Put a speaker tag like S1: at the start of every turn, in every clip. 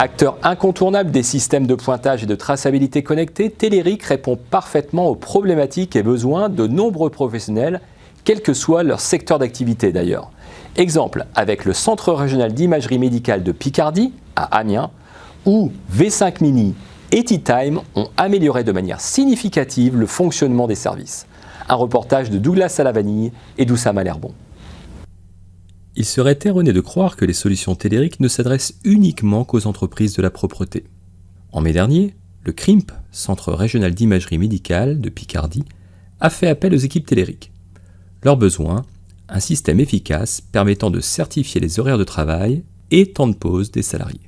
S1: Acteur incontournable des systèmes de pointage et de traçabilité connectés, Telerik répond parfaitement aux problématiques et besoins de nombreux professionnels, quel que soit leur secteur d'activité d'ailleurs. Exemple avec le Centre régional d'imagerie médicale de Picardie, à Amiens, où V5 Mini et T-Time ont amélioré de manière significative le fonctionnement des services. Un reportage de Douglas Salavanille et d'Oussama Lerbon. Il serait erroné de croire que les solutions Telerik ne s'adressent uniquement qu'aux entreprises de la propreté. En mai dernier, le CRIMP, Centre régional d'imagerie médicale de Picardie, a fait appel aux équipes Telerik. Leurs besoins, un système efficace permettant de certifier les horaires de travail et temps de pause des salariés.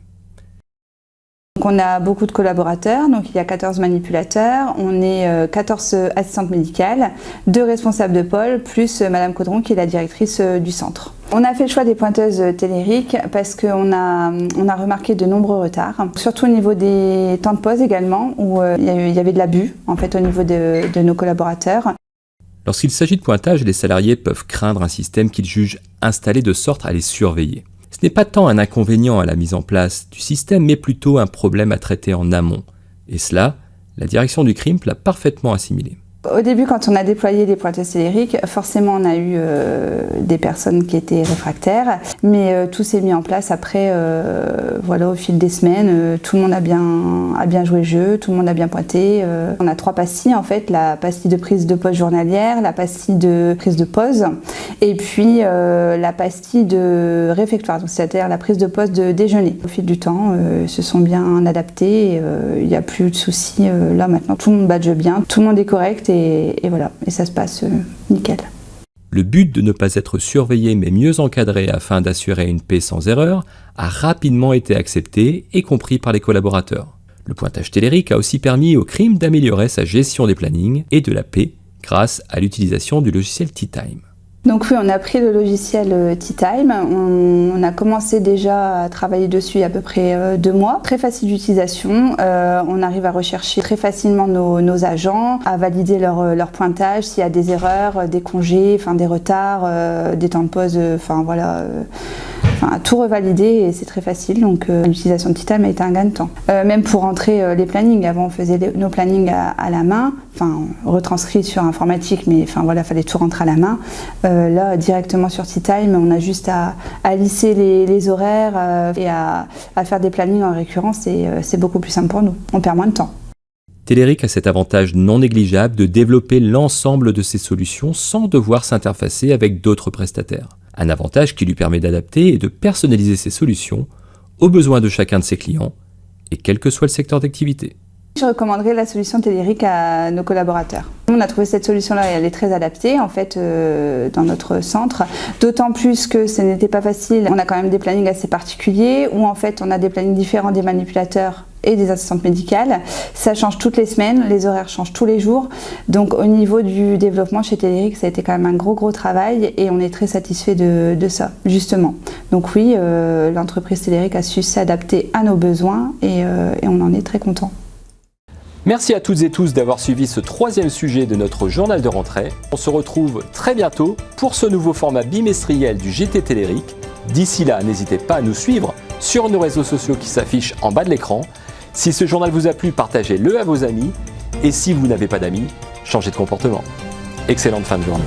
S2: On a beaucoup de collaborateurs, donc il y a 14 manipulateurs, on est 14 assistantes médicales, 2 responsables de pôle, plus Madame Caudron qui est la directrice du centre. On a fait le choix des pointeuses Telerik parce qu'on a remarqué de nombreux retards, surtout au niveau des temps de pause également, où il y avait de l'abus en fait, au niveau de nos collaborateurs.
S1: Lorsqu'il s'agit de pointage, les salariés peuvent craindre un système qu'ils jugent installé de sorte à les surveiller. Ce n'est pas tant un inconvénient à la mise en place du système, mais plutôt un problème à traiter en amont. Et cela, la direction du CRIMP l'a parfaitement assimilé.
S2: Au début, quand on a déployé les pointeuses Telerik, forcément on a eu des personnes qui étaient réfractaires, mais tout s'est mis en place après, voilà, au fil des semaines, tout le monde a bien joué le jeu, tout le monde a bien pointé. On a 3 pastilles en fait, la pastille de prise de pause journalière, la pastille de prise de pause, et puis la pastille de réfectoire, c'est-à-dire la prise de pause de déjeuner. Au fil du temps, se sont bien adaptés, il n'y a plus de soucis là maintenant, tout le monde badge bien, tout le monde est correct. Et voilà, et ça se passe nickel.
S1: Le but de ne pas être surveillé mais mieux encadré afin d'assurer une paix sans erreur a rapidement été accepté et compris par les collaborateurs. Le pointage Telerik a aussi permis au CRIMP d'améliorer sa gestion des plannings et de la paix grâce à l'utilisation du logiciel T-Time.
S2: Donc oui, on a pris le logiciel T-Time, on a commencé déjà à travailler dessus il y a à peu près 2 mois. Très facile d'utilisation, on arrive à rechercher très facilement nos agents, à valider leur pointage, s'il y a des erreurs, des congés, enfin des retards, des temps de pause, enfin voilà, à tout revalider et c'est très facile. Donc l'utilisation de T-Time a été un gain de temps. Même pour rentrer les plannings, avant on faisait nos plannings à la main, enfin retranscrits sur informatique, mais enfin voilà, fallait tout rentrer à la main. Là, directement sur T-Time, on a juste à lisser les horaires et à faire des plannings en récurrence et c'est beaucoup plus simple pour nous. On perd moins de temps.
S1: Telerik a cet avantage non négligeable de développer l'ensemble de ses solutions sans devoir s'interfacer avec d'autres prestataires. Un avantage qui lui permet d'adapter et de personnaliser ses solutions aux besoins de chacun de ses clients et quel que soit le secteur d'activité.
S2: Je recommanderais la solution Telerik à nos collaborateurs. On a trouvé cette solution-là et elle est très adaptée en fait dans notre centre. D'autant plus que ce n'était pas facile. On a quand même des plannings assez particuliers où en fait on a des plannings différents des manipulateurs et des assistantes médicales. Ça change toutes les semaines, les horaires changent tous les jours. Donc au niveau du développement chez Telerik, ça a été quand même un gros travail et on est très satisfait de ça, justement. Donc oui, l'entreprise Telerik a su s'adapter à nos besoins et on en est très content.
S1: Merci à toutes et tous d'avoir suivi ce 3e sujet de notre journal de rentrée. On se retrouve très bientôt pour ce nouveau format bimestriel du JT Telerik. D'ici là, n'hésitez pas à nous suivre sur nos réseaux sociaux qui s'affichent en bas de l'écran. Si ce journal vous a plu, partagez-le à vos amis. Et si vous n'avez pas d'amis, changez de comportement. Excellente fin de journée.